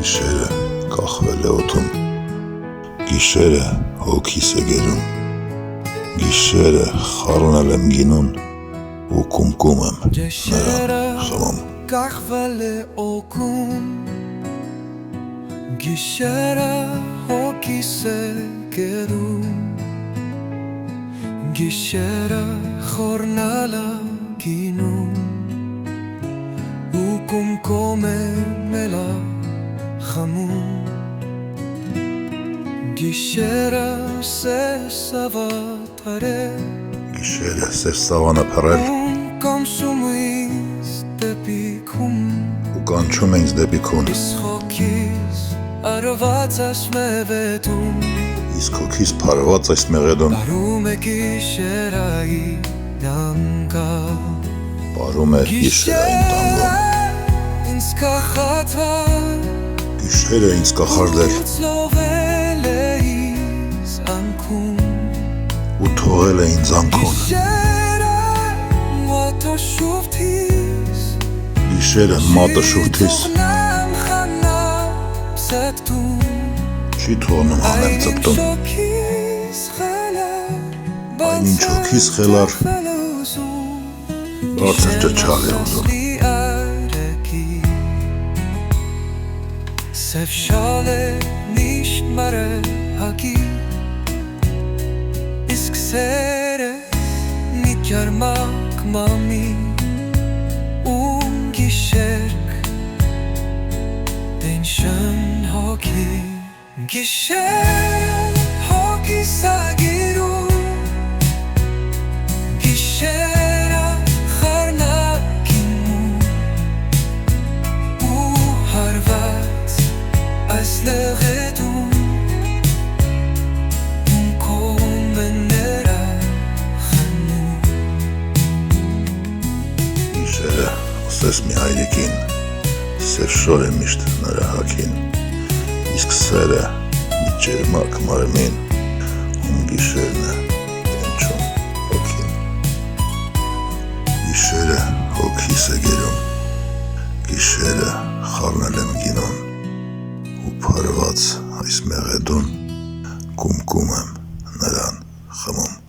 Գիշերը կախվել է օդում, գիշերը հոգիս է գերում, գիշերը խառնել եմ գինուն ու կումկում եմ նրան խմում։ Կախվել է օգում, գիշերը հոգիս է գերում, գիշերը խառնել եմ գինուն ու կումկում եմ խմում։ Գիշերը սեր սավաթարե, գիշերը սեր սավանը փռել, կանչում ինձ դեպի քուն, ու կանչում ինձ դեպի քուն, իսկ հոգիս արված այս մեղեդուն, իսկ հոգիս փարված այս մեղեդուն, բարում է գիշերայի դանգա, բարում է գիշերային տանգոն, ինձ կախատվել, գիշերը ինձ կախարդել լովել է ինձ անքուն, ու թողել է ինձ անքուն, գիշերը մատը շուրթիս չի թողնում հանեմ ծպտուն, այն ինչ հոգիս խելար բարձր ճչալ է ուզում։ Սև շալը միշտ մարահակի, իսկ սերը մի ջարմակ մամի, ում գիշերք դենշն հոգի, գիշեր հոգիս ագիրում, գիշերը խառնակինում ու հարված այս լեղեդում, կումկում է նրա խմում։ Գիշերը ասես մի հայրիկին, սև շոր է միշտ նրա հագին, իսկ սերը մի ջերմակ մարմին, ում գիշերն է տենչում հոգին։ Գիշերը հոգիս է գերում, գիշերը խառնել եմ գինուն, ու փարված այս մեղեդուն կումկում եմ նրան խմում։